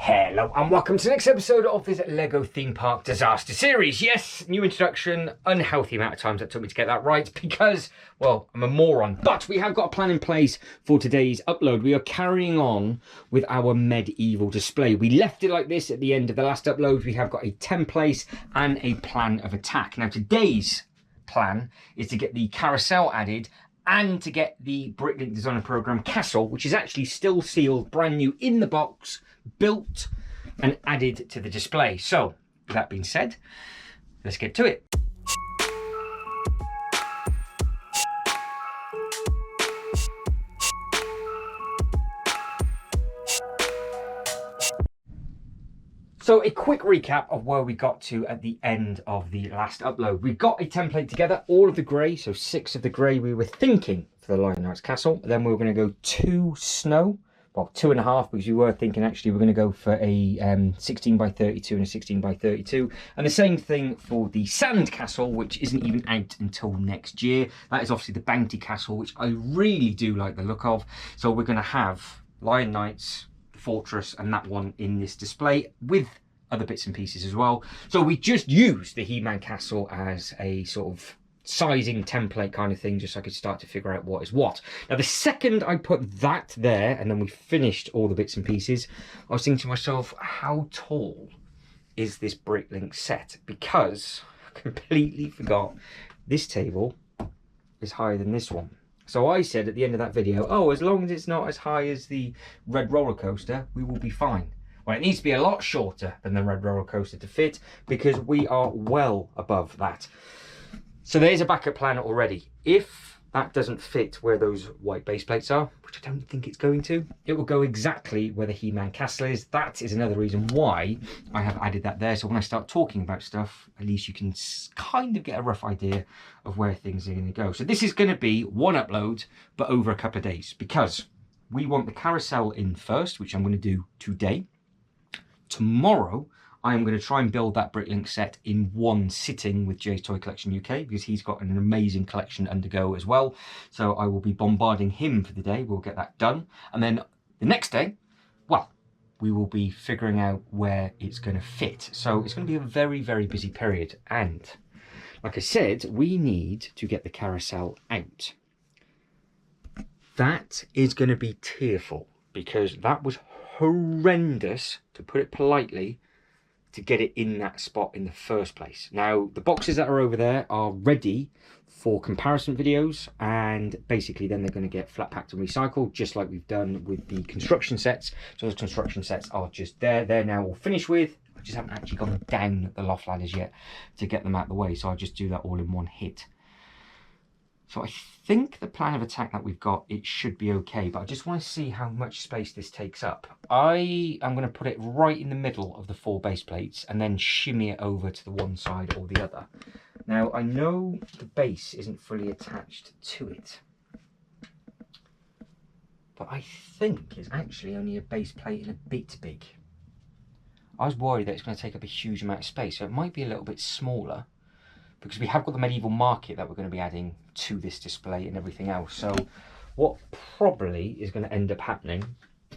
Hello and welcome to the next episode of this LEGO theme park disaster series. Yes, new introduction, unhealthy amount of times that took me to get that right because, well, I'm a moron. But we have got a plan in place for today's upload. We are carrying on with our medieval display. We left it like this at the end of the last upload. We have got a template and a plan of attack. Now today's plan is to get the carousel added and to get the Bricklink Designer Program castle, which is actually still sealed, brand new in the box, built and added to the display. So, with that being said, let's get to it. So a quick recap of where we got to at the end of the last upload. We got a template together, all of the grey, so 6 of the grey we were thinking for the Lion Knight's Castle. Then we were going to go 2 snow, well 2.5, because we were thinking actually we're going to go for a 16 by 32 and a 16 by 32. And the same thing for the Sand Castle, which isn't even out until next year. That is obviously the Bounty Castle, which I really do like the look of. So we're going to have Lion Knights, Fortress and that one in this display with other bits and pieces as well. So we just used the He-Man Castle as a sort of sizing template kind of thing, just so I could start to figure out what is what. Now the second I put that there and then we finished all the bits and pieces, I was thinking to myself, how tall is this Bricklink set? Because I completely forgot this table is higher than this one. So I said at the end of that video, oh, as long as it's not as high as the red roller coaster, we will be fine. Well, it needs to be a lot shorter than the red roller coaster to fit because we are well above that. So there's a backup plan already. If that doesn't fit where those white base plates are, which I don't think it's going to, it will go exactly where the He-Man Castle is. That is another reason why I have added that there. So when I start talking about stuff, at least you can kind of get a rough idea of where things are going to go. So this is going to be one upload, but over a couple of days, because we want the carousel in first, which I'm going to do today. Tomorrow, I'm going to try and build that Bricklink set in one sitting with Jay's Toy Collection UK, because he's got an amazing collection undergo as well. So I will be bombarding him for the day. We'll get that done. And then the next day, well, we will be figuring out where it's going to fit. So it's going to be a very, very busy period. And like I said, we need to get the carousel out. That is going to be tearful, because that was horrendous, to put it politely, to get it in that spot in the first place. Now, the boxes that are over there are ready for comparison videos, and basically then they're going to get flat packed and recycled, just like we've done with the construction sets. So those construction sets are just there. They're now all finished with. I just haven't actually gone down the loft ladders yet to get them out of the way, so I'll just do that all in one hit. So I think the plan of attack that we've got, it should be okay, but I just want to see how much space this takes up. I am going to put it right in the middle of the 4 base plates and then shimmy it over to the one side or the other. Now, I know the base isn't fully attached to it, but I think it's actually only a base plate and a bit big. I was worried that it's going to take up a huge amount of space, so it might be a little bit smaller, because we have got the medieval market that we're going to be adding to this display and everything else. So what probably is going to end up happening,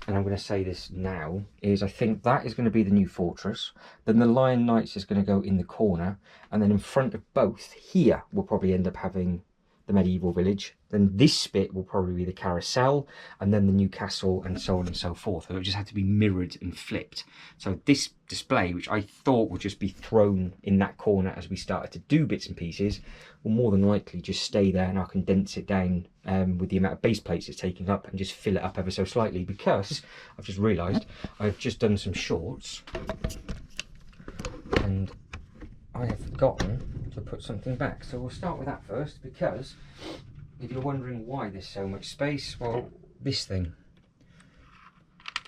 and I'm going to say this now, is I think that is going to be the new fortress. Then the Lion Knights is going to go in the corner, and then in front of both here we'll probably end up having the medieval village. Then this bit will probably be the carousel, and then the new castle, and so on and so forth. So it just had to be mirrored and flipped. So this display, which I thought would just be thrown in that corner as we started to do bits and pieces, will more than likely just stay there, and I'll condense it down with the amount of base plates it's taking up and just fill it up ever so slightly, because I've just realised I've just done some shorts and I have forgotten to put something back. So we'll start with that first, because if you're wondering why there's so much space, well, this thing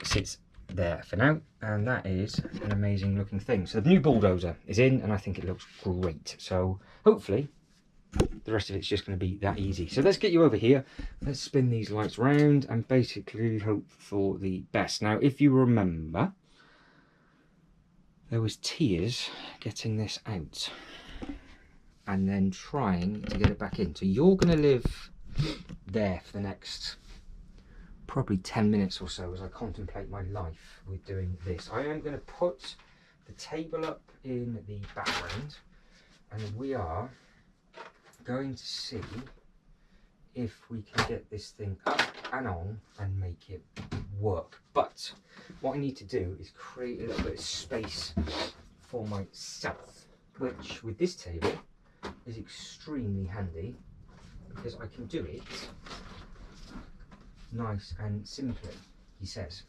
sits there for now, and that is an amazing looking thing. So the new bulldozer is in, and I think it looks great. So hopefully the rest of it's just going to be that easy. So let's get you over here. Let's spin these lights round and basically hope for the best. Now, if you remember, there was tears getting this out and then trying to get it back in. So you're going to live there for the next probably 10 minutes or so as I contemplate my life with doing this. I am going to put the table up in the background, and we are going to see if we can get this thing up and on and make it work. But what I need to do is create a little bit of space for myself, which with this table is extremely handy because I can do it nice and simply, he says.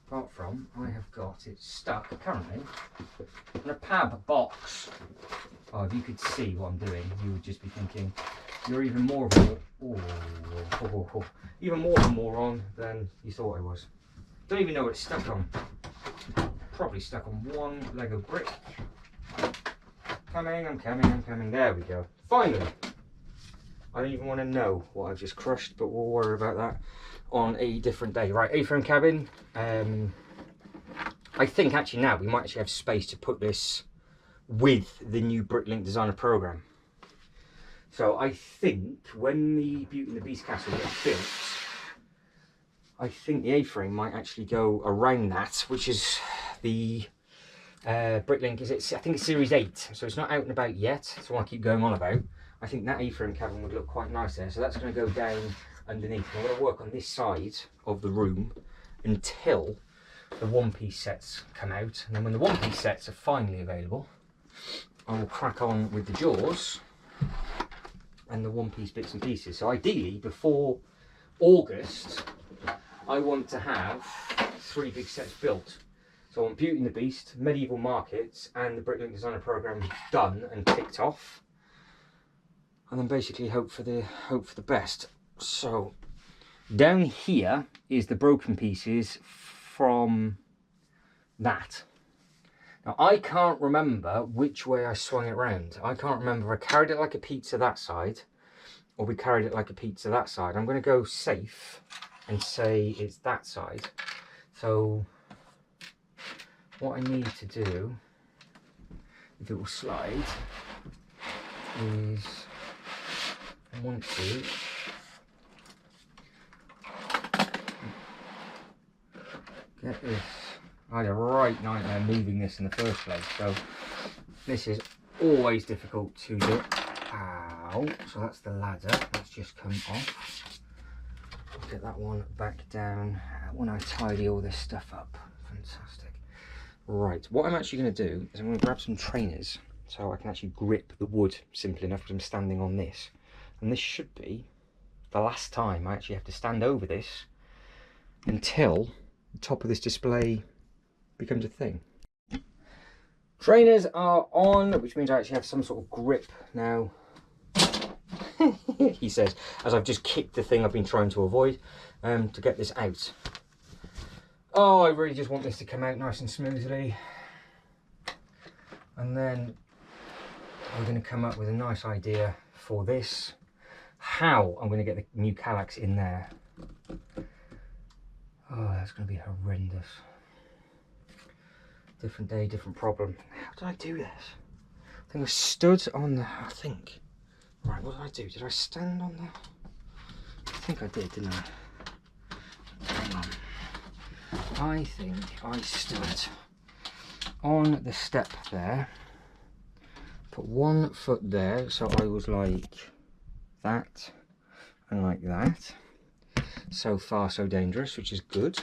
Apart from, I have got it stuck currently in a pab box. Oh, if you could see what I'm doing, you would just be thinking you're even more of a even more of a moron than you thought I was. Don't even know what it's stuck on. Probably stuck on one Lego brick. I'm coming. There we go. Finally. I don't even want to know what I've just crushed, but we'll worry about that on a different day. Right, A-frame cabin. I think actually now we might actually have space to put this with the new Bricklink designer program. So I think when the Beauty and the Beast castle gets built, I think the A-frame might actually go around that, which is the Bricklink. I think it's Series 8, so it's not out and about yet. That's what I keep going on about. I think that A-frame cabin would look quite nice there. So that's going to go down underneath. I'm going to work on this side of the room until the one-piece sets come out. And then when the one-piece sets are finally available, I will crack on with the jaws and the one-piece bits and pieces. So ideally, before August, I want to have 3 big sets built. So I want Beauty and the Beast, Medieval Markets, and the Bricklink designer program done and ticked off. And then basically hope for the best. So down here is the broken pieces from that. Now I can't remember which way I swung it round. I can't remember if I carried it like a pizza that side or we carried it like a pizza that side. I'm going to go safe and say it's that side. So what I need to do, if it will slide, is I want to get this. I had a right nightmare moving this in the first place, so this is always difficult to do. Ow! So that's the ladder. That's just come off. Get that one back down when I tidy all this stuff up. Fantastic. Right, what I'm actually going to do is I'm going to grab some trainers so I can actually grip the wood simply enough because I'm standing on this. And this should be the last time I actually have to stand over this until the top of this display becomes a thing. Trainers are on, which means I actually have some sort of grip now. He says, as I've just kicked the thing I've been trying to avoid to get this out. Oh, I really just want this to come out nice and smoothly. And then I'm going to come up with a nice idea for this. How I'm going to get the new Kallax in there. Oh, that's going to be horrendous. Different day, different problem. How did I do this? I think I stood on the... Right, what did I do? Did I stand on the... I think I did, didn't I? Hang on. I think I stood on the step there. Put 1 foot there, so I was like that and like that. So far so dangerous, which is good.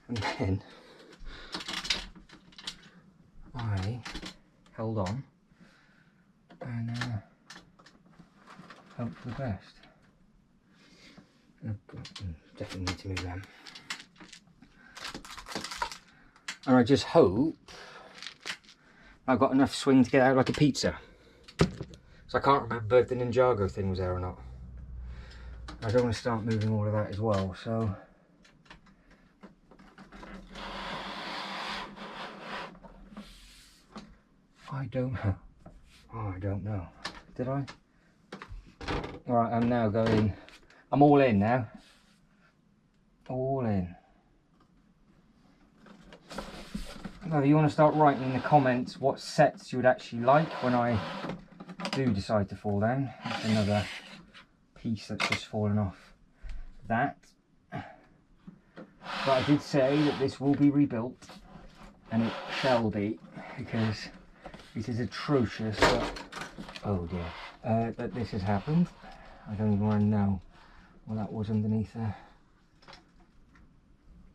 And then I held on and hope for the best. Definitely need to move them. And I just hope I've got enough swing to get out like a pizza. So I can't remember if the Ninjago thing was there or not. I don't want to start moving all of that as well, so... I don't know. Oh, I don't know. Did I? Alright, I'm now going... I'm all in now. All in. Now, if you want to start writing in the comments what sets you would actually like when I do decide to fall down. That's another piece that's just fallen off that. But I did say that this will be rebuilt, and it shall be, because it is atrocious that, oh dear, that this has happened. I don't even want to know what that was underneath there.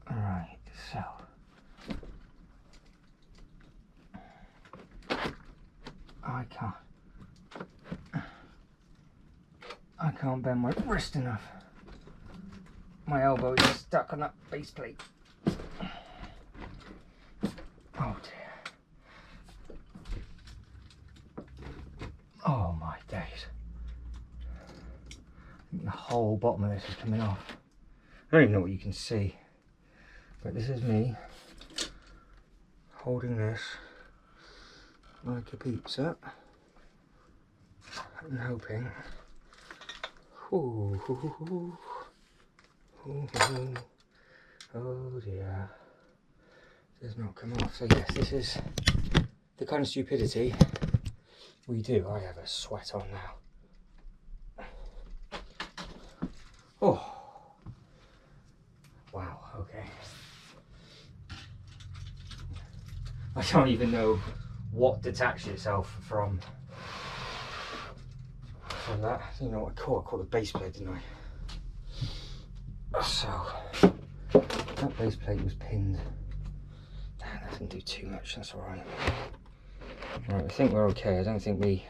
Alright, so I can't bend my wrist enough. My elbow is stuck on that base plate. Oh dear. Oh my days. I think the whole bottom of this is coming off. I don't even know what you can see, but this is me holding this like a pizza and hoping. Ooh, ooh, ooh, ooh, ooh. Oh dear, it does not come off. So yes, this is the kind of stupidity we do. I have a sweat on now. Oh, wow, okay. I don't even know what detached itself from that. You know what I caught the base plate, didn't I? So that base plate was pinned. That didn't do too much, that's alright. Right, I think we're okay. I don't think we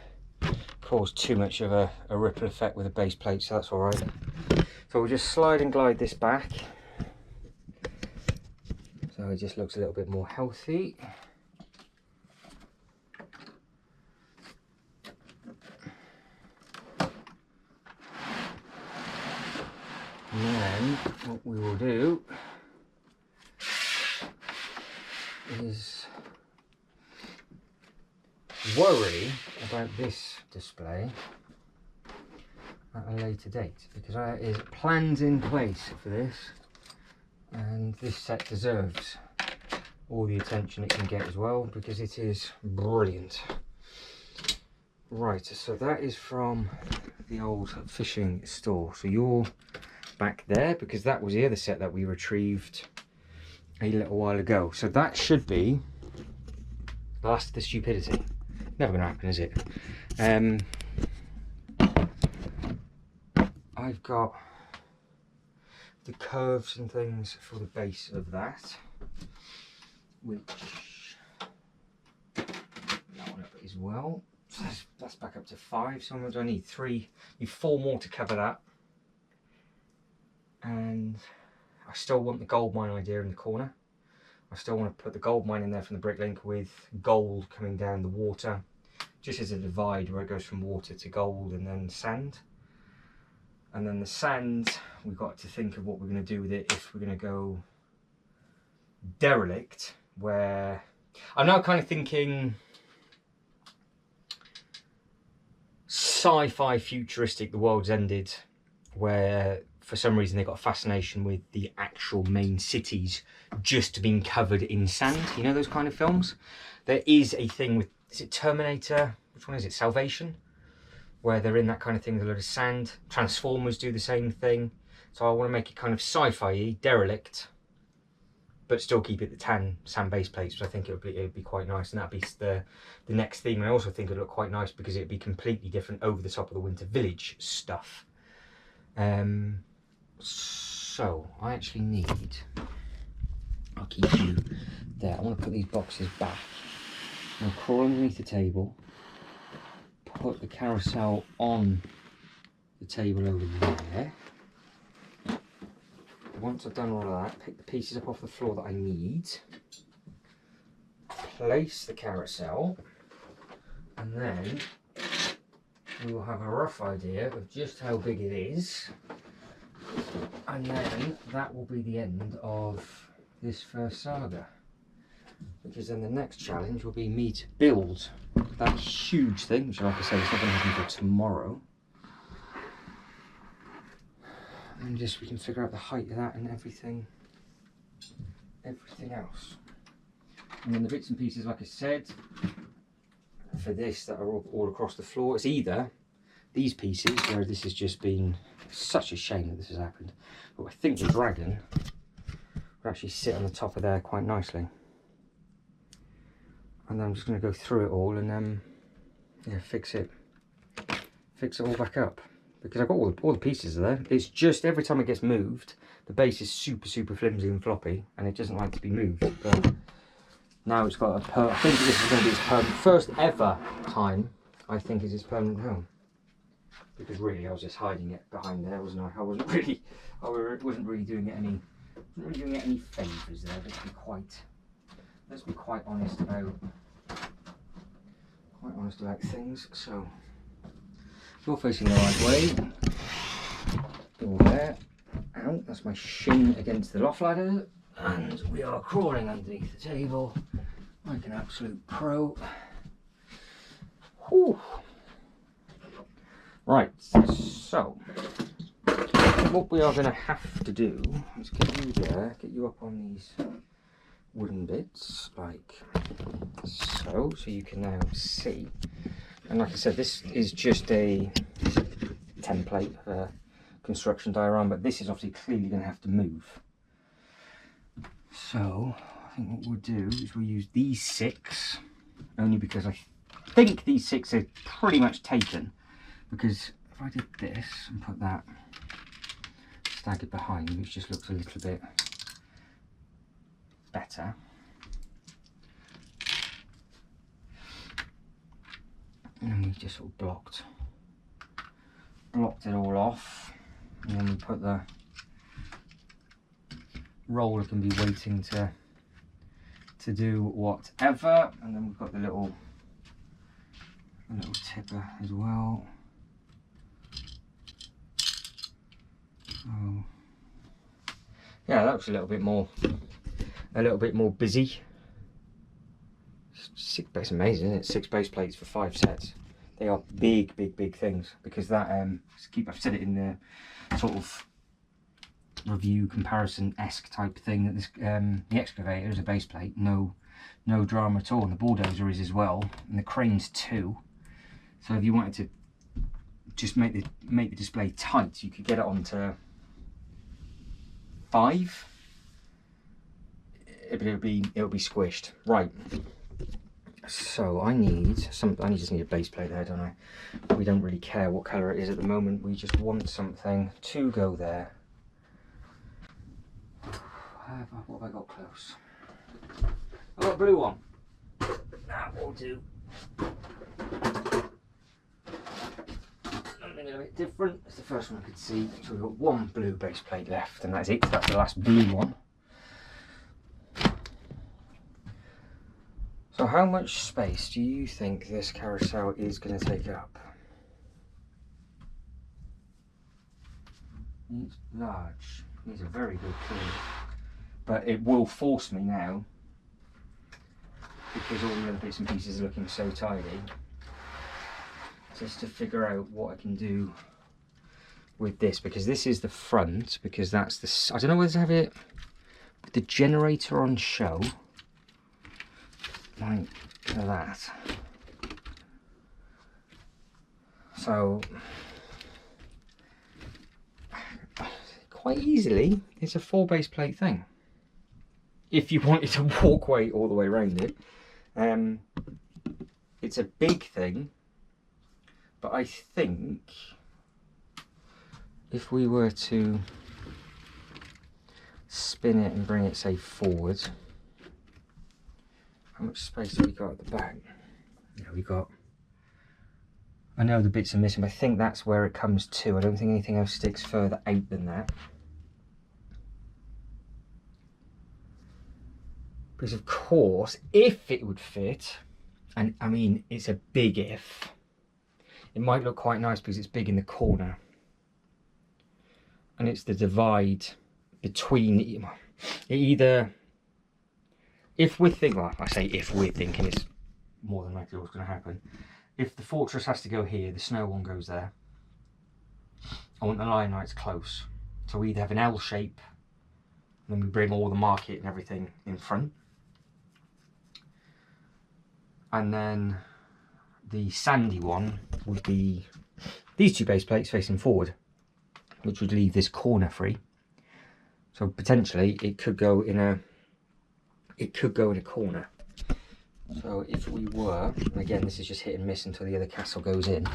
caused too much of a ripple effect with the base plate, so that's alright. So we'll just slide and glide this back, so it just looks a little bit more healthy. And then what we will do is worry about this display at a later date, because there is plans in place for this, and this set deserves all the attention it can get as well, because it is brilliant. Right, so that is from the old fishing store. So you're back there because that was the other set that we retrieved a little while ago. So that should be the last of the stupidity. Never gonna happen, is it? I've got the curves and things for the base of that, which that one up as well. So that's back up to 5. Sometimes I need 4 more to cover that. And I still want the gold mine idea in the corner. I still want to put the gold mine in there from the Bricklink with gold coming down the water, just as a divide where it goes from water to gold and then sand. And then the sand, we've got to think of what we're going to do with it if we're going to go derelict, where I'm now kind of thinking sci-fi futuristic, the world's ended, where for some reason they got a fascination with the actual main cities just being covered in sand. You know those kind of films? There is a thing with, is it Terminator? Which one is it? Salvation? Where they're in that kind of thing with a lot of sand. Transformers do the same thing. So I want to make it kind of sci-fi-y, derelict, but still keep it the sand base plates, which I think it would be quite nice, and that'd be the next theme. And I also think it'd look quite nice because it'd be completely different over the top of the Winter Village stuff. So I actually need, I'll keep you there. I want to put these boxes back. I'll crawl underneath the table, put the carousel on the table over there. Once I've done all of that, pick the pieces up off the floor that I need, place the carousel, and then we will have a rough idea of just how big it is, and then that will be the end of this first saga, because then the next challenge will be me to build that huge thing, which, like I said, it's not going to happen until tomorrow, and just we can figure out the height of that and everything else. And then the bits and pieces, like I said, for this that are all across the floor, it's either these pieces where this has just been such a shame that this has happened, but I think the dragon actually sit on the top of there quite nicely. And then I'm just going to go through it all and yeah, fix it all back up, because I've got all the pieces there. It's just every time it gets moved, the base is super flimsy and floppy, and it doesn't like to be moved. But now it's got I think this is going to be its first ever time, I think, is its permanent home. Because really, I was just hiding it behind there, wasn't I? I wasn't really doing it any favours there. Let's be quite honest about things. So you're facing the right way. All there. Ow, that's my shin against the loft ladder, and we are crawling underneath the table like an absolute pro. Whew. Right, so what we are going to have to do is get you there, get you up on these wooden bits like so you can now see. And like I said, this is just a template of a construction diagram, but this is obviously clearly going to have to move. So I think what we'll do is we'll use these 6, only because I think these 6 are pretty much taken. Because if I did this and put that staggered behind, which just looks a little bit better. And then we just sort of blocked it all off. And then we put the roller can be waiting to do whatever. And then we've got the little tipper as well. So yeah, that was a little bit more busy. It's amazing, isn't it? 6 base plates for 5 sets. They are big things, because that I've said it in the sort of review comparison-esque type thing, that this the excavator is a base plate, no drama at all, and the bulldozer is as well, and the crane's too. So if you wanted to just make the display tight, you could get it onto 5, but it'll be squished. Right. So I just need a base plate there, don't I? We don't really care what colour it is at the moment. We just want something to go there. What have I got close? I've got a blue one. That will do. Something a bit different. It's the first one I could see. So we've got 1 blue base plate left, and that's it. That's the last blue one. So how much space do you think this carousel is going to take up? It's large. Needs a very good clean. But it will force me now, because all the other bits and pieces are looking so tidy, just to figure out what I can do with this, because this is the front, because that's the, I don't know whether to have it with the generator on show, like that. So quite easily, it's a 4 base plate thing. If you wanted to walkway all the way around it, it's a big thing, but I think if we were to spin it and bring it, say, forward, how much space have we got at the back? Yeah, we got, I know the bits are missing, but I think that's where it comes to. I don't think anything else sticks further out than that. Because of course, if it would fit, and I mean, it's a big if, it might look quite nice because it's big in the corner. And it's the divide between either, if we're thinking, well, I say if we're thinking, it's more than likely what's going to happen. If the fortress has to go here, the snow one goes there. I want the line lights close. So we either have an L shape, and then we bring all the market and everything in front. And then the sandy one would be these 2 base plates facing forward, which would leave this corner free. So potentially it could go in a corner. So if we were, and again this is just hit and miss until the other castle goes in,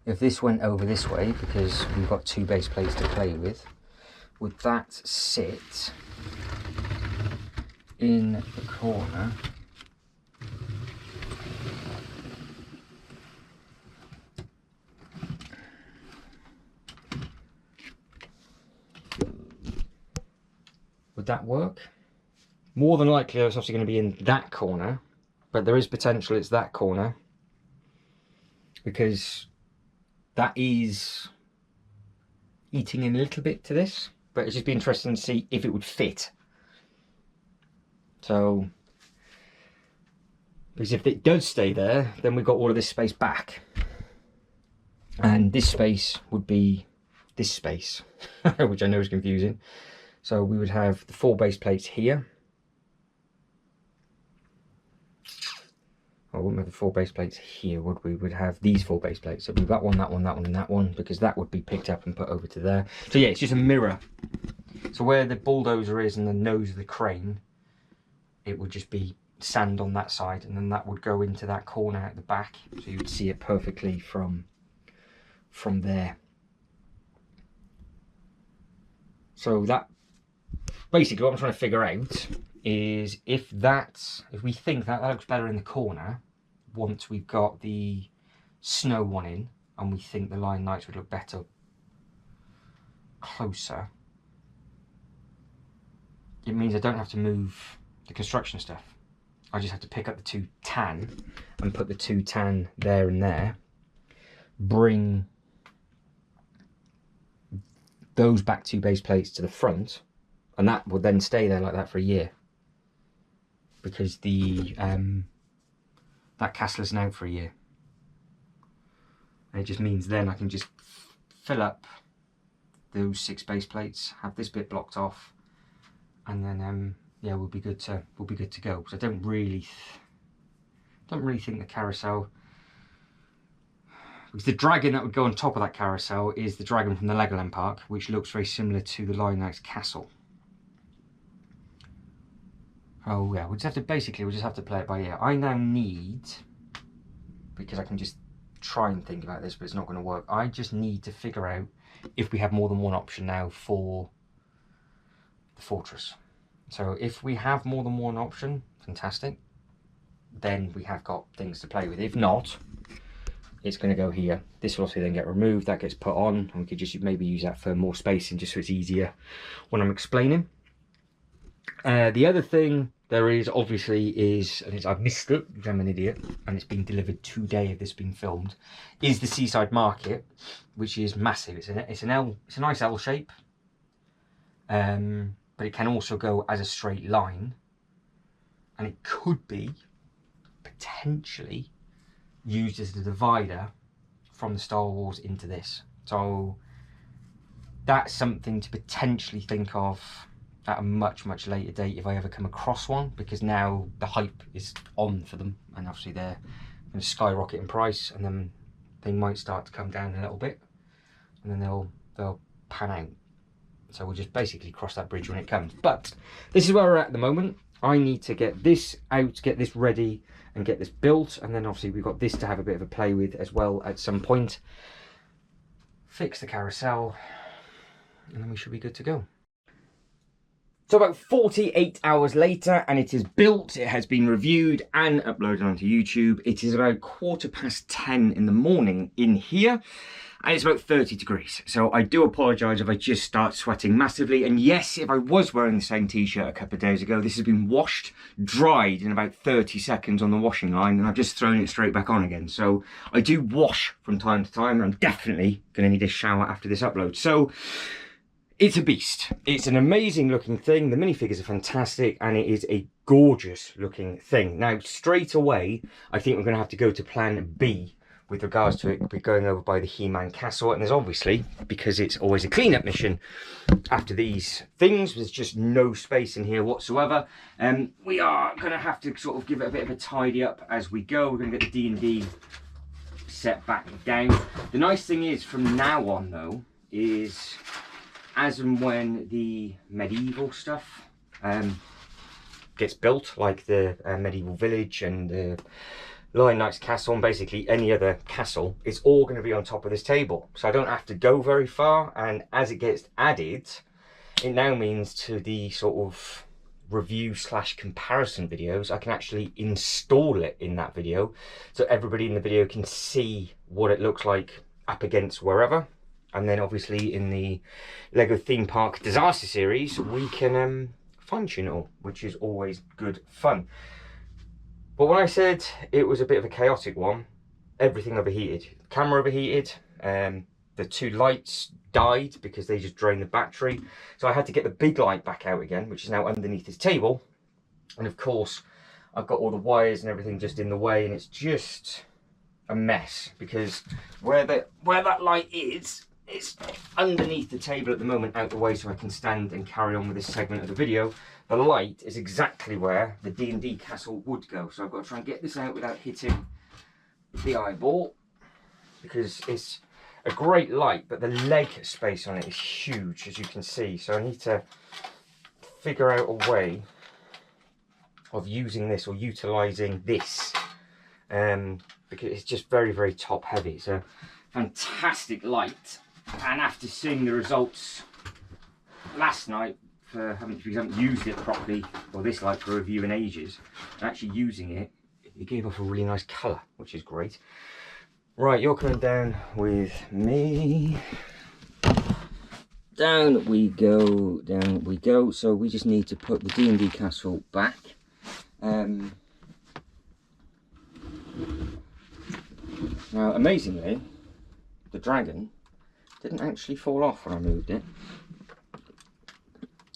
if this went over this way, because we've got 2 base plates to play with, would that sit in the corner? Would that work? More than likely it's obviously going to be in that corner, but there is potential it's that corner, because that is eating in a little bit to this, but it'd just be interesting to see if it would fit. So, because if it does stay there, then we've got all of this space back, and this space would be this space, which I know is confusing. So we would have the 4 base plates here. I wouldn't have the 4 base plates here, would we? Would have these 4 base plates. So we've got one, that one, that one, and that one, because that would be picked up and put over to there. So yeah, it's just a mirror. So where the bulldozer is and the nose of the crane, it would just be sand on that side, and then that would go into that corner at the back. So you would see it perfectly from there. So that, basically what I'm trying to figure out is if we think that looks better in the corner, once we've got the snow one in, and we think the line lights would look better closer, it means I don't have to move the construction stuff. I just have to pick up the 2 tan and put the 2 tan there and there, bring those back 2 base plates to the front, and that will then stay there like that for a year, because the that castle isn't out for a year. And it just means then I can just fill up those 6 base plates, have this bit blocked off, and then yeah, we'll be good to go. Because I don't really think the carousel, because the dragon that would go on top of that carousel is the dragon from the Legoland Park, which looks very similar to the Lion Knight's castle. Oh yeah, we'll just have to play it by ear. I now need, because I can just try and think about this, but it's not going to work. I just need to figure out if we have more than one option now for the fortress. So if we have more than one option, fantastic. Then we have got things to play with. If not, it's going to go here. This will also then get removed. That gets put on, and we could just maybe use that for more spacing, just so it's easier when I'm explaining. The other thing there is, obviously, and I've missed it because I'm an idiot, and it's been delivered today if this has been filmed, is the Seaside Market, which is massive. It's a nice L shape, but it can also go as a straight line, and it could be potentially used as the divider from the Star Wars into this. So that's something to potentially think of at a much later date if I ever come across one, because now the hype is on for them, and obviously they're going to skyrocket in price, and then they might start to come down a little bit, and then they'll pan out. So we'll just basically cross that bridge when it comes. But this is where we're at the moment. I need to get this out, get this ready, and get this built, and then obviously we've got this to have a bit of a play with as well at some point. Fix the carousel, and then we should be good to go. So about 48 hours later, and it is built, it has been reviewed and uploaded onto YouTube. It is about 10:15 in the morning in here, and it's about 30 degrees. So I do apologise if I just start sweating massively. And yes, if I was wearing the same t-shirt a couple of days ago, this has been washed, dried in about 30 seconds on the washing line, and I've just thrown it straight back on again. So I do wash from time to time, and I'm definitely going to need a shower after this upload. So it's a beast. It's an amazing looking thing. The minifigures are fantastic, and it is a gorgeous looking thing. Now, straight away, I think we're going to have to go to plan B with regards to it. We're going over by the He-Man castle, and there's obviously, because it's always a cleanup mission after these things, there's just no space in here whatsoever. We are going to have to sort of give it a bit of a tidy up as we go. We're going to get the D&D set back down. The nice thing is, from now on though, is as and when the medieval stuff gets built, like the medieval village and the Lion Knight's castle, and basically any other castle, it's all going to be on top of this table. So I don't have to go very far, and as it gets added, it now means to the sort of review / comparison videos, I can actually install it in that video, so everybody in the video can see what it looks like up against wherever. And then obviously in the Lego Theme Park Disaster Series, we can fine tune it all, which is always good fun. But when I said it was a bit of a chaotic one, everything overheated. Camera overheated, the 2 lights died because they just drained the battery. So I had to get the big light back out again, which is now underneath this table. And of course, I've got all the wires and everything just in the way, and it's just a mess because where that light is, it's underneath the table at the moment, out the way, so I can stand and carry on with this segment of the video. The light is exactly where the D&D castle would go, so I've got to try and get this out without hitting the eyeball, because it's a great light, but the leg space on it is huge, as you can see. So I need to figure out a way of using this or utilising this, because it's just very, very top heavy. It's a fantastic light, and after seeing the results last night, because I haven't used it properly, or this light for review in ages, and actually using it, it gave off a really nice colour, which is great. Right, you're coming down with me. Down we go, down we go. So we just need to put the D&D castle back. Now, amazingly, the dragon didn't actually fall off when I moved it.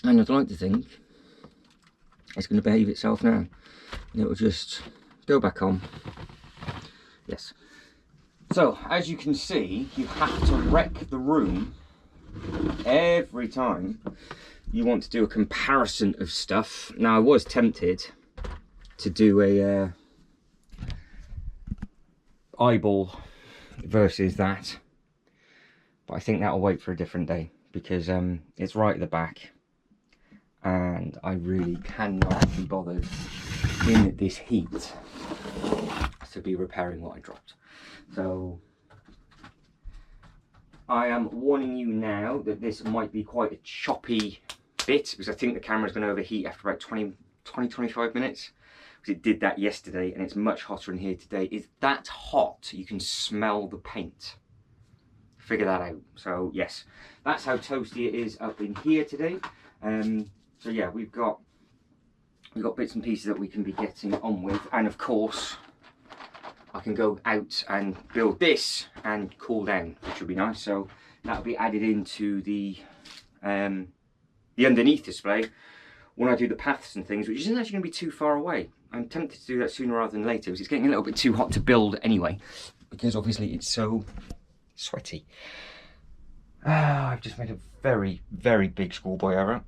And I'd like to think it's going to behave itself now. And it will just go back on. Yes. So, as you can see, you have to wreck the room every time you want to do a comparison of stuff. Now, I was tempted to do a eyeball versus that, but I think that'll wait for a different day, because it's right at the back, and I really cannot be bothered in this heat to be repairing what I dropped. So I am warning you now that this might be quite a choppy bit, because I think the camera is going to overheat after about 20-25 minutes, because it did that yesterday, and it's much hotter in here today. It's that hot you can smell the paint. Figure that out. So yes, that's how toasty it is up in here today. So yeah, we've got bits and pieces that we can be getting on with, and of course I can go out and build this and cool down, which would be nice. So that'll be added into the underneath display when I do the paths and things, which isn't actually going to be too far away. I'm tempted to do that sooner rather than later, because it's getting a little bit too hot to build anyway, because obviously it's so sweaty. I've just made a very, very big schoolboy error.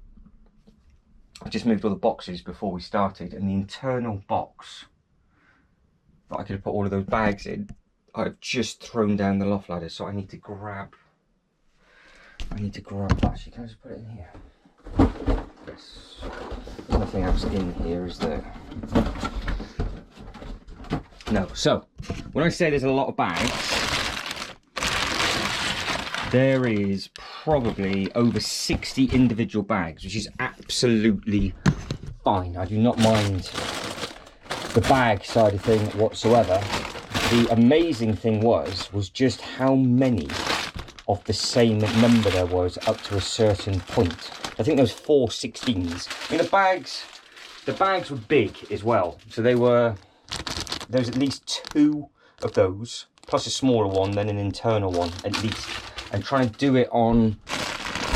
I just moved all the boxes before we started, and the internal box that I could have put all of those bags in, I've just thrown down the loft ladder, so I need to grab that. Actually, can I just put it in here? Yes. There's nothing else in here, is there? No. So, when I say there's a lot of bags, there is probably over 60 individual bags, which is absolutely fine. I do not mind the bag side of thing whatsoever. The amazing thing was just how many of the same number there was up to a certain point. I think there was 4 16s. I mean, the bags were big as well. So there was at least 2 of those, plus a smaller one, then an internal one at least. And trying to do it on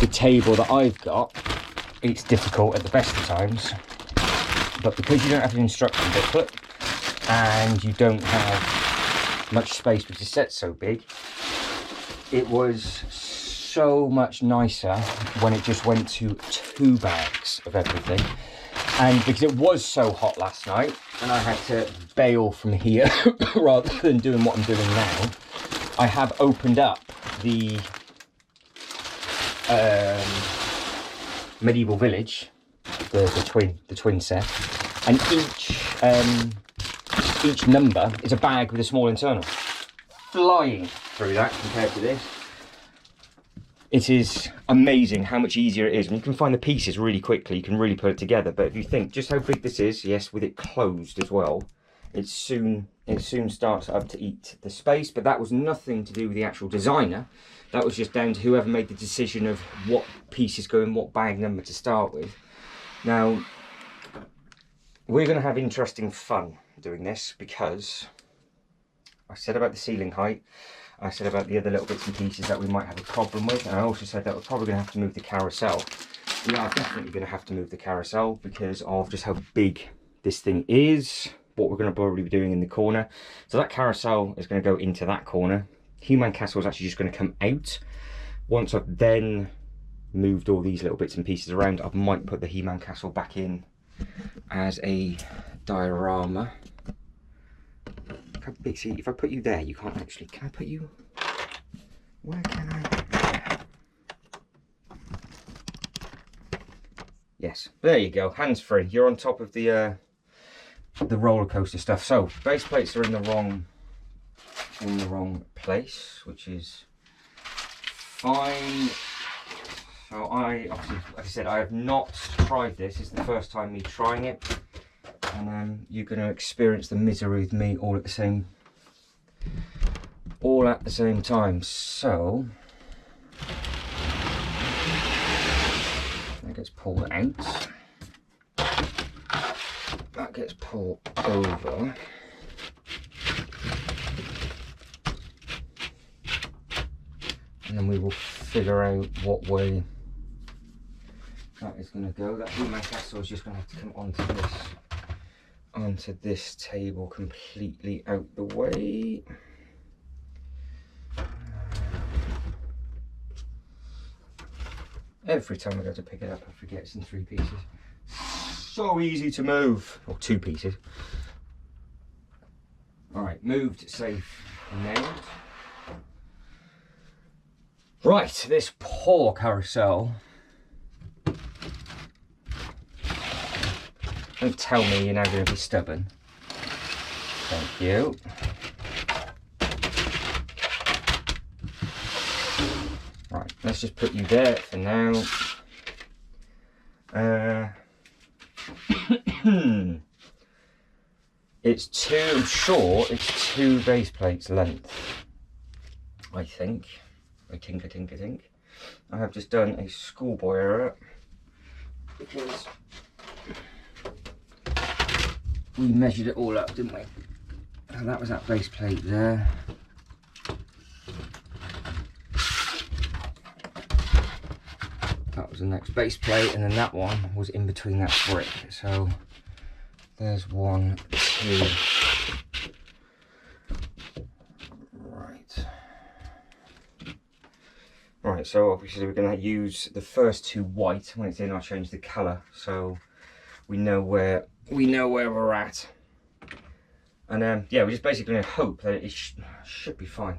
the table that I've got, it's difficult at the best of times. But because you don't have an instruction booklet and you don't have much space because the set's so big, it was so much nicer when it just went to 2 bags of everything. And because it was so hot last night and I had to bail from here rather than doing what I'm doing now, I have opened up the medieval village, the twin set, and each number is a bag with a small internal. Flying through that compared to this. It is amazing how much easier it is, and you can find the pieces really quickly. You can really put it together. But if you think just how big this is, yes, with it closed as well, it soon starts up to eat the space. But that was nothing to do with the actual designer. That was just down to whoever made the decision of what pieces go in what bag number to start with. Now, we're going to have interesting fun doing this, because I said about the ceiling height, I said about the other little bits and pieces that we might have a problem with, and I also said that we're probably going to have to move the carousel. We are definitely going to have to move the carousel because of just how big this thing is, what we're going to probably be doing in the corner. So that carousel is going to go into that corner. He-Man Castle is actually just going to come out. Once I've then moved all these little bits and pieces around, I might put the He-Man Castle back in as a diorama. See, if I put you there, you can't actually. Can I put you? Where can I? Yes, there you go. Hands free. You're on top of the roller coaster stuff. So base plates are in the wrong place, which is fine. So obviously, like I said, I have not tried this. It's the first time me trying it. And you're going to experience the misery with me all at the same time. So that gets pulled out. That gets pulled over. And then we will figure out what way that is going to go. That He-Man Castle is just going to have to come onto this table completely out the way. Every time I go to pick it up, I forget it's in 3 pieces. So easy to move, or 2 pieces. All right, moved, safe, nailed. Right, this poor carousel. Don't tell me you're now going to be stubborn. Thank you. Right, let's just put you there for now. I'm sure it's 2 base plates length. I think. I think. I have just done a schoolboy error because we measured it all up, didn't we? And that was that base plate there. That was the next base plate, and then that one was in between that brick. So there's 1, 2. Right, so obviously we're going to use the first 2 white. When it's in, I'll change the colour so we know where we're at. And yeah, we're just basically going to hope that it should be fine.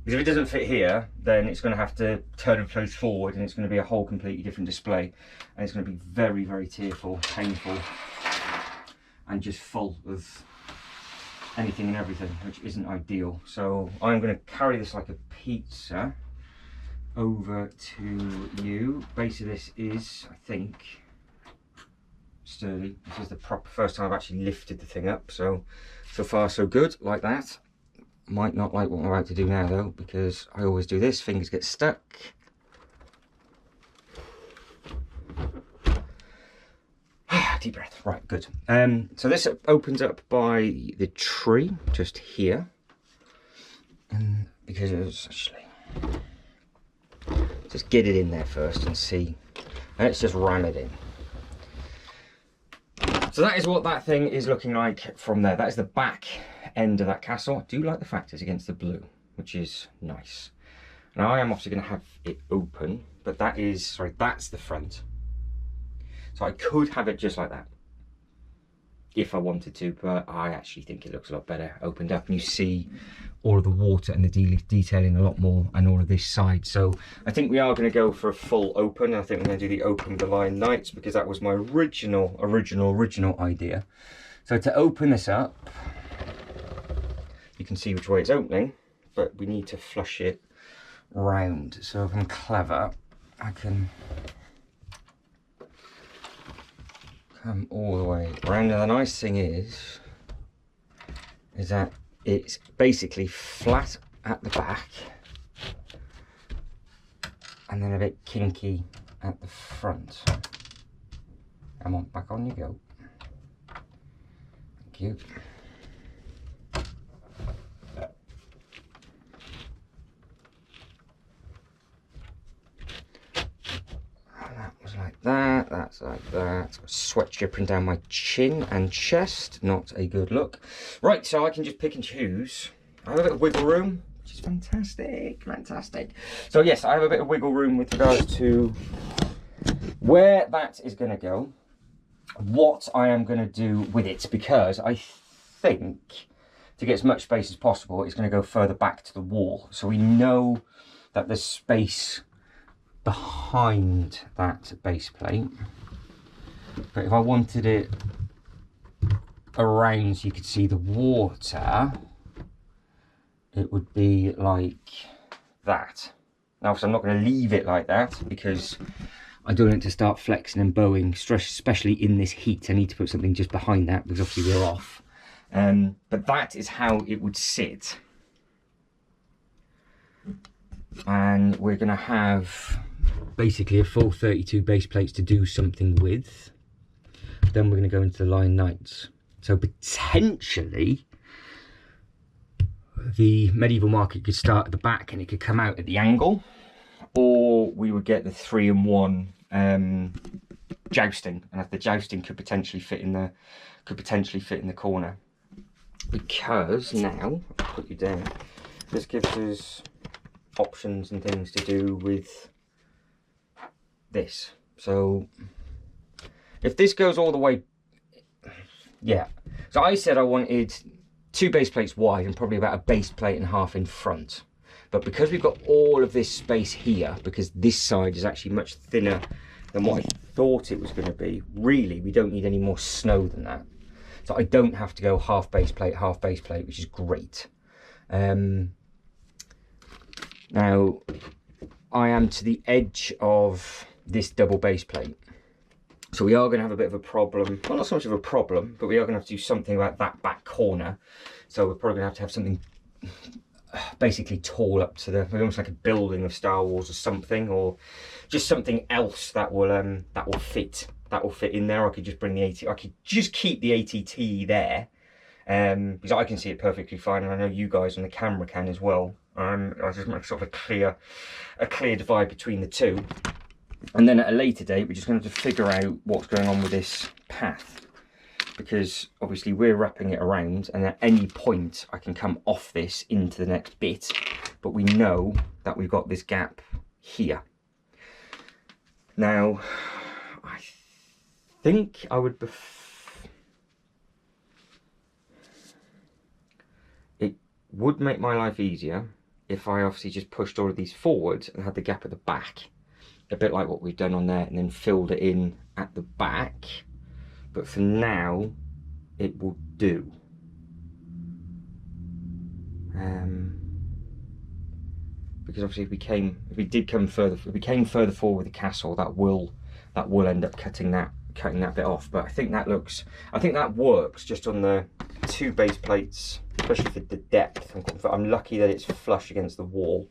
Because if it doesn't fit here, then it's going to have to turn and close forward, and it's going to be a whole completely different display, and it's going to be very, very tearful, painful, and just full of anything and everything, which isn't ideal. So I'm going to carry this like a pizza over to you. Base of this is, I think, sturdy. This is the first time I've actually lifted the thing up, so far so good, like that. Might not like what I'm about to do now though, because I always do this, fingers get stuck. Deep breath. Right, good. So this opens up by the tree just here, and because it's actually, just get it in there first and see. Let's just ram it in. So that is what that thing is looking like from there. That is the back end of that castle. I do like the fact it's against the blue, which is nice. Now I am obviously going to have it open, but that's the front. So I could have it just like that. if I wanted to, but I actually think it looks a lot better opened up, and you see all of the water and the detailing a lot more, and all of this side. So I think we are going to go for a full open. I think we're going to do the open with the line lights, because that was my original idea. So to open this up, you can see which way it's opening, but we need to flush it round. So if I'm clever, I can come all the way around. And the nice thing is that it's basically flat at the back and then a bit kinky at the front. Come on, back on you go. Thank you. Like that, that's like that. Sweat dripping down my chin and chest, not a good look. Right, so I can just pick and choose. I have a bit of wiggle room, which is fantastic, fantastic. So yes, I have a bit of wiggle room with regards to where that is going to go, what I am going to do with it, because I think to get as much space as possible, it's going to go further back to the wall. So we know that there's space behind that base plate, but if I wanted it around so you could see the water, it would be like that. Now, so I'm not going to leave it like that, because I don't want it to start flexing and bowing, especially in this heat. I need to put something just behind that, because obviously we're off. But that is how it would sit. And we're going to have basically a full 32 base plates to do something with. Then we're going to go into the line lights. So potentially the medieval market could start at the back and it could come out at the angle, or we would get the 3-in-1 jousting, and the jousting could potentially fit in the corner. Because now, I'll put you down, this gives us options and things to do with this. So if this goes all the way, yeah, so I said I wanted 2 base plates wide and probably about a base plate and a half in front, but because we've got all of this space here, because this side is actually much thinner than what I thought it was going to be, really we don't need any more snow than that. So I don't have to go half base plate, which is great. Now I am to the edge of this double base plate, so we are going to have a bit of a problem. Well, not so much of a problem, but we are going to have to do something about that back corner. So we're probably going to have something basically tall up to the, almost like a building of Star Wars or something, or just something else that will fit in there. I could just bring the I could just keep the ATT there, because I can see it perfectly fine, and I know you guys on the camera can as well. I just make sort of a clear divide between the two. And then at a later date, we're just going to figure out what's going on with this path, because obviously we're wrapping it around, and at any point I can come off this into the next bit, but we know that we've got this gap here. Now, I think I would it would make my life easier if I obviously just pushed all of these forward and had the gap at the back, a bit like what we've done on there, and then filled it in at the back. But for now, it will do. Because obviously if we came further forward with the castle, that will end up cutting that bit off. But I think that works just on the 2 base plates, especially for the depth. I'm lucky that it's flush against the wall,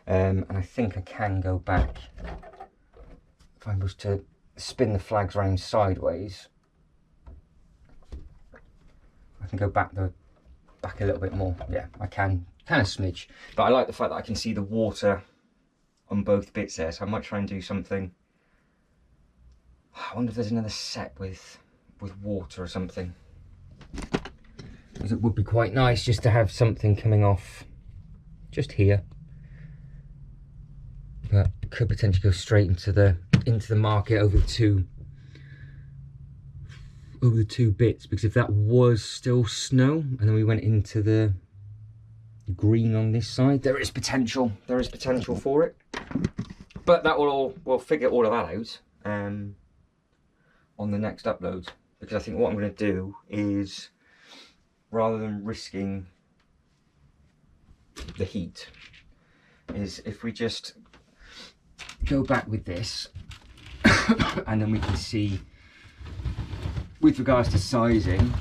and I think I can go back. If I was to spin the flags around sideways, I can go back a little bit more. Yeah, I can, kind of smidge. But I like the fact that I can see the water on both bits there, so I might try and do something. I wonder if there's another set with water or something, because it would be quite nice just to have something coming off just here, but could potentially go straight into the market over over the two bits, because if that was still snow and then we went into the green on this side, there is potential for it. But that we'll figure all of that out on the next upload, because I think what I'm going to do is, rather than risking the heat, is if we just go back with this and then we can see with regards to sizing,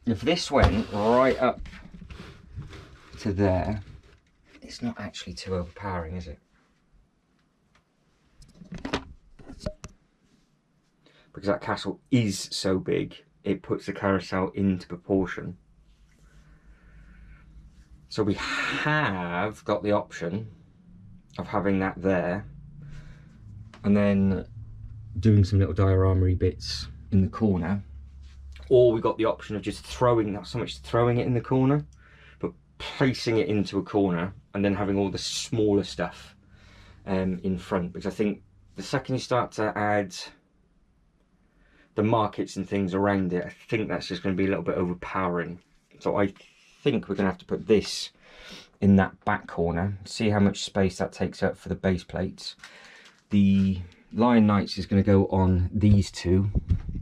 if this went right up to there, it's not actually too overpowering, is it? Because that castle is so big, it puts the carousel into proportion. So we have got the option of having that there and then doing some little diorama-y bits in the corner, or we got the option of just throwing, not so much throwing it in the corner, but placing it into a corner and then having all the smaller stuff in front. Because I think the second you start to add the markets and things around it, I think that's just going to be a little bit overpowering. So I think we're going to have to put this in that back corner, see how much space that takes up for the base plates. The Lion Knights is going to go on these two,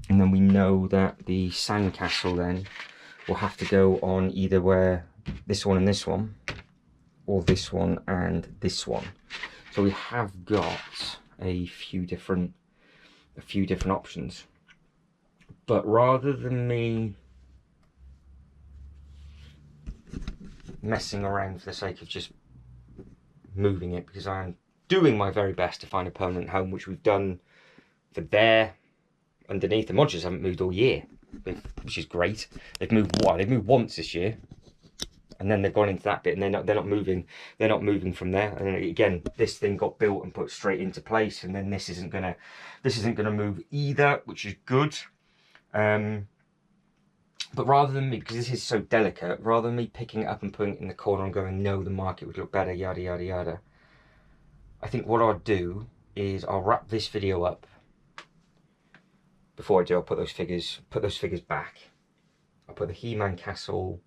and then we know that the sandcastle then will have to go on either where this one and this one, or this one and this one. So we have got a few different options. But rather than me messing around for the sake of just moving it, because I'm doing my very best to find a permanent home, which we've done for there underneath. The modulars haven't moved all year, which is great. They've moved once this year, and then they've gone into that bit, and they're not moving from there. And then again, this thing got built and put straight into place, and then this isn't gonna move either, which is good. But rather than me, because this is so delicate, rather than me picking it up and putting it in the corner and going, no, the market would look better, yada yada yada, I think what I'll do is I'll wrap this video up. Before I do, I'll put those figures back. I'll put the He-Man castle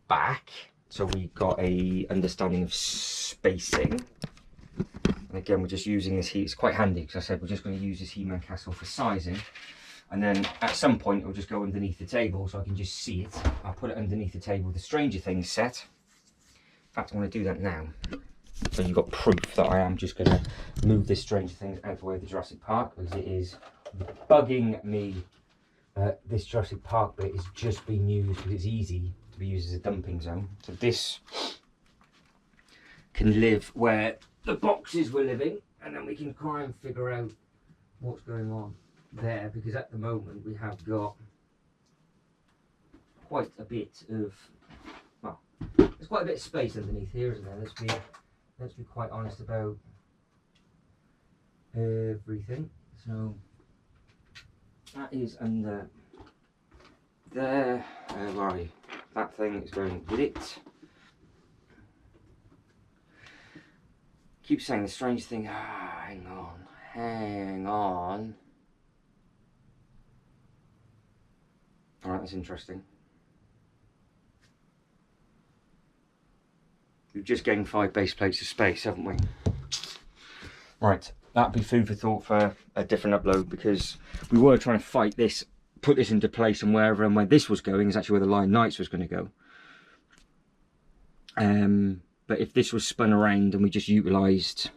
back, so we got a understanding of spacing. And again, we're just using this It's quite handy, because I said we're just going to use this He-Man castle for sizing. And then at some point it'll just go underneath the table so I can just see it. I'll put it underneath the table with the Stranger Things set. In fact, I want to do that now. So you've got proof that I am just going to move this Stranger Things out of the way of the Jurassic Park, because it is bugging me. This Jurassic Park bit is just being used because it's easy to be used as a dumping zone. So this can live where the boxes were living, and then we can try and figure out what's going on there, because at the moment we have got quite a bit of, well, there's quite a bit of space underneath here, isn't there? Let's be quite honest about everything. So that is under there. Where are you? That thing is going with it. Keep saying the strange thing. Hang on. Alright, that's interesting. We've just gained 5 base plates of space, haven't we? Right, that'd be food for thought for a different upload, because we were trying to fight this, put this into place, and where this was going is actually where the Lion Knights was going to go. But if this was spun around and we just utilised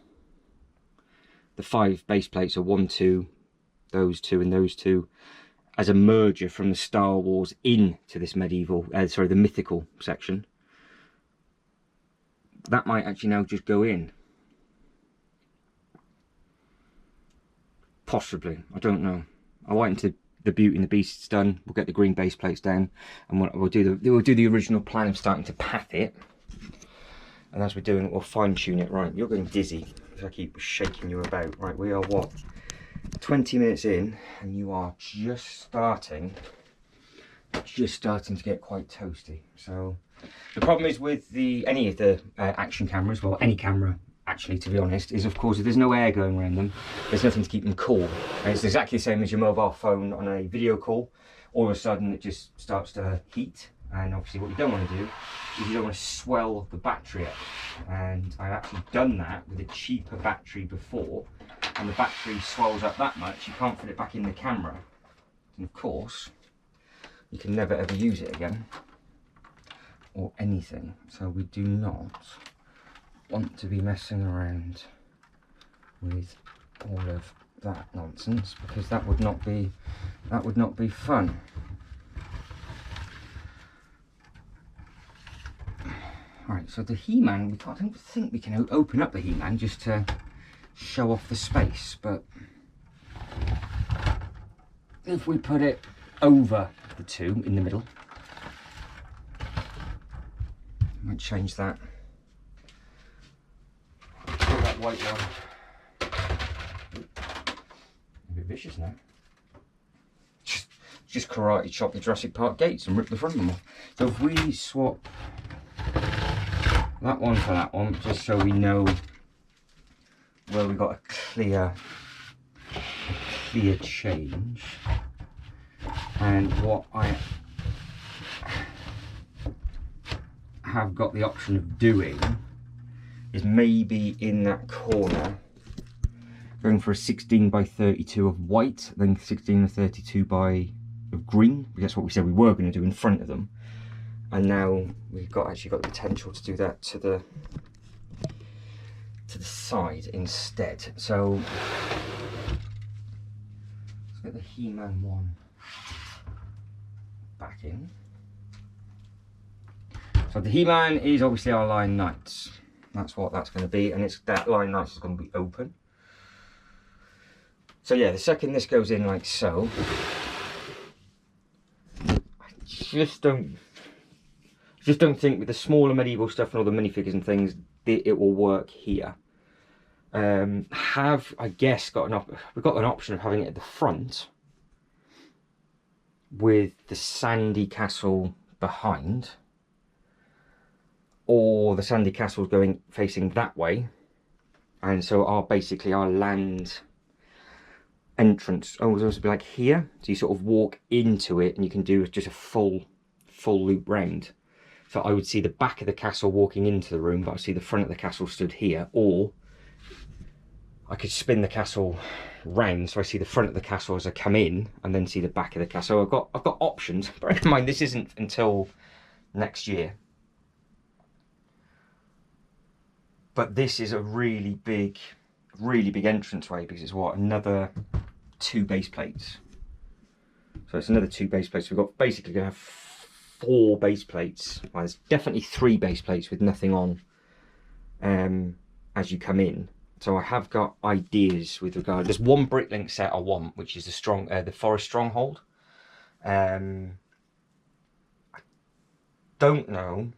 the 5 base plates, or 1, 2, those 2 and those 2, as a merger from the Star Wars into this medieval, the mythical section, that might actually now just go in. Possibly, I don't know. I'll wait until the Beauty and the Beast's done. We'll get the green base plates down, and we'll do the original plan of starting to path it. And as we're doing it, we'll fine tune it. Right, you're going dizzy because I keep shaking you about. Right, we are what, 20 minutes in, and you are just starting to get quite toasty. So the problem is with any of the action cameras, well, any camera actually, to be honest, is of course if there's no air going around them, there's nothing to keep them cool. And it's exactly the same as your mobile phone on a video call. All of a sudden it just starts to heat, and obviously what you don't want to do is you don't want to swell the battery up. And I've actually done that with a cheaper battery before, and the battery swells up that much you can't fit it back in the camera, and of course you can never ever use it again or anything. So we do not want to be messing around with all of that nonsense, because that would not be fun. Right, so the He-Man, I don't think we can open up the He-Man just to show off the space, but if we put it over the two in the middle, might change that. Throw that white one. A bit vicious now. Just karate chop the Jurassic Park gates and rip the front of them off. So if we swap that one for that one, just so we know where we got a clear change. And what I have got the option of doing is maybe in that corner going for a 16 by 32 of white, then 16 or 32 of green. That's what we said we were going to do in front of them, and now we've actually got the potential to do that to the side instead. So let's get the He-Man one back in. So the He-Man is obviously our line knights. That's what that's going to be, and that line knights is going to be open. So yeah, the second this goes in like so, I just don't think with the smaller medieval stuff and all the minifigures and things it will work here. I guess we've got an option of having it at the front with the sandy castle behind, or the sandy castle's going facing that way, and so basically our land entrance will also be like here, so you sort of walk into it and you can do just a full loop round. So I would see the back of the castle walking into the room, but I see the front of the castle stood here, or I could spin the castle round so I see the front of the castle as I come in and then see the back of the castle. So I've got options. Bear in mind this isn't until next year, but this is a really big entranceway, because it's another 2 base plates. So it's another 2 base plates. We've got basically going to have 4 base plates. Well, there's definitely 3 base plates with nothing on as you come in. So I have got ideas with regard. There's one Bricklink set I want, which is the Forest Stronghold. I don't know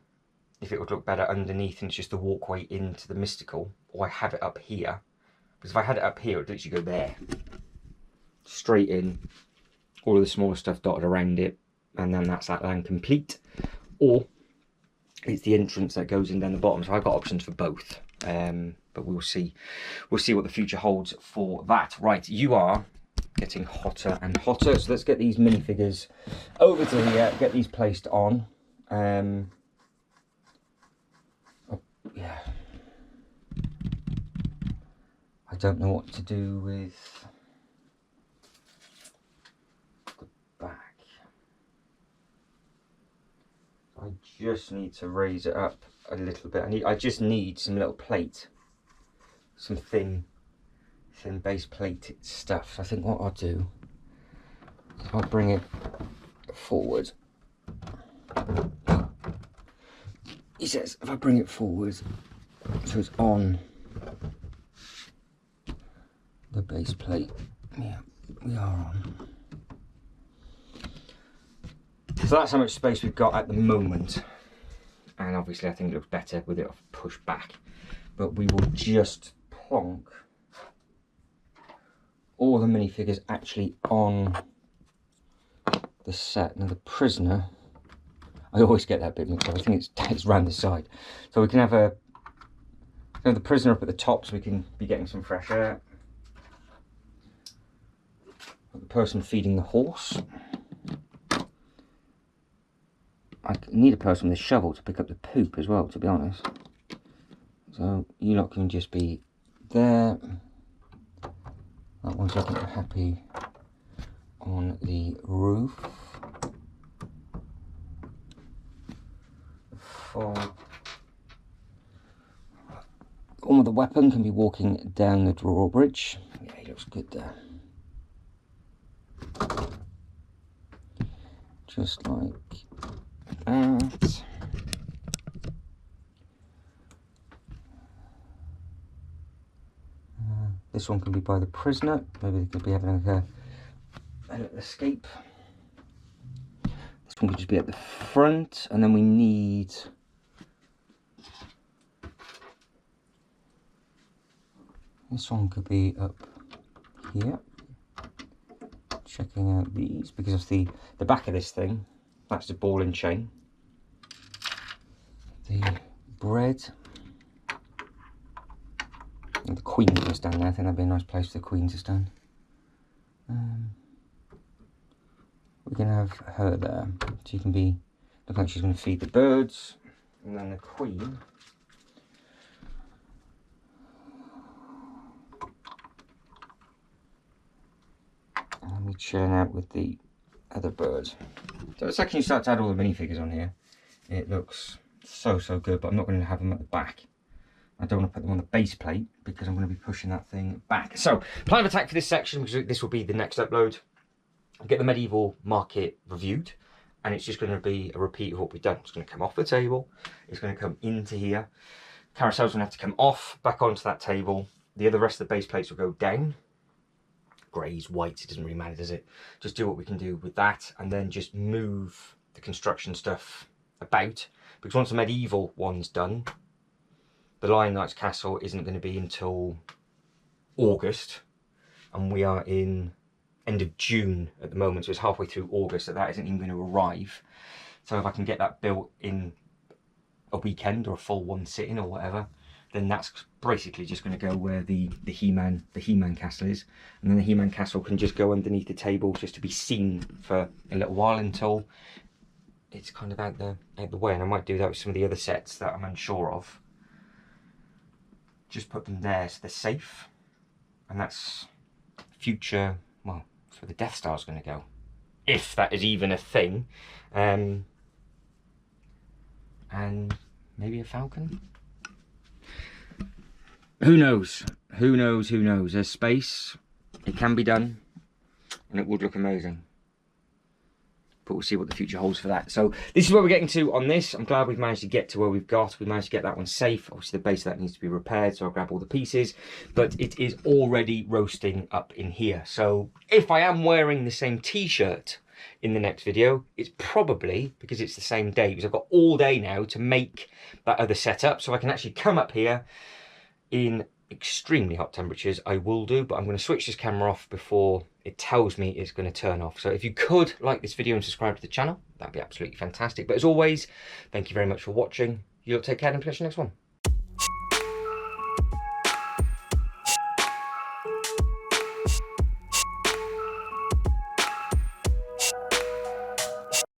if it would look better underneath and it's just a walkway into the mystical, or I have it up here. Because if I had it up here, it would literally go there, straight in, all of the smaller stuff dotted around it, and then that's that land complete. Or it's the entrance that goes in down the bottom. So I've got options for both, but we'll see what the future holds for that. Right, you are getting hotter and hotter, so let's get these minifigures over to here, get these placed on. Yeah, I don't know what to do with the back. I just need to raise it up a little bit. I just need some little plate, some thin base plate stuff. I think what I'll do is I'll bring it forward. He says if I bring it forward so it's on the base plate. Yeah, we are on. So that's how much space we've got at the moment, and obviously I think it looks better with it pushed back, but we will just plonk all the minifigures actually on the set. Now the prisoner, I always get that bit mixed up. I think it's round the side, so we can have a Have the prisoner up at the top so we can be getting some fresh air. Got the person feeding the horse. I need a person with a shovel to pick up the poop as well, to be honest. So you lot can just be there. That one's looking happy on the roof. One with the weapon can be walking down the drawbridge. Yeah, he looks good there. Just like that. This one can be by the prisoner. Maybe they could be having a little escape. This one could just be at the front, and then we need this one could be up here, checking out these, because of the back of this thing, that's the ball and chain. The bread. And the queen can stand there. I think that'd be a nice place for the queen to stand. We can have her there. She can be, look like she's going to feed the birds. And then the queen. And we chilling out with the other birds. So the second you start to add all the minifigures on here, it looks so good, but I'm not going to have them at the back. I don't want to put them on the base plate because I'm going to be pushing that thing back. So, plan of attack for this section, because this will be the next upload. I'll get the medieval market reviewed, and it's just going to be a repeat of what we've done. It's going to come off the table, it's going to come into here. Carousel's going to have to come off, back onto that table. The rest of the base plates will go down. Greys, whites, it doesn't really matter, does it? Just do what we can do with that, and then just move the construction stuff about. Because once the medieval one's done, the Lion Knight's castle isn't going to be until August, and we are in end of June at the moment, so it's halfway through August, so that isn't even going to arrive. So if I can get that built in a weekend or a full one sitting or whatever, then that's basically just going to go where the He-Man castle is, and then the He-Man castle can just go underneath the table just to be seen for a little while until it's kind of out the way. And I might do that with some of the other sets that I'm unsure of. Just put them there so they're safe, and that's future, well, that's where the Death Star's going to go, if that is even a thing, and maybe a Falcon. Who knows? Who knows? Who knows? There's space. It can be done, and it would look amazing. But we'll see what the future holds for that. So this is where we're getting to on this. I'm glad we've managed to get to where we've got. We managed to get that one safe. Obviously the base of that needs to be repaired, so I'll grab all the pieces. But it is already roasting up in here. So if I am wearing the same t-shirt in the next video, it's probably because it's the same day, because I've got all day now to make that other setup. So I can actually come up here in extremely hot temperatures. I will do, but I'm going to switch this camera off before it tells me it's going to turn off. So if you could like this video and subscribe to the channel, that'd be absolutely fantastic. But as always, thank you very much for watching. You'll take care and catch you next one.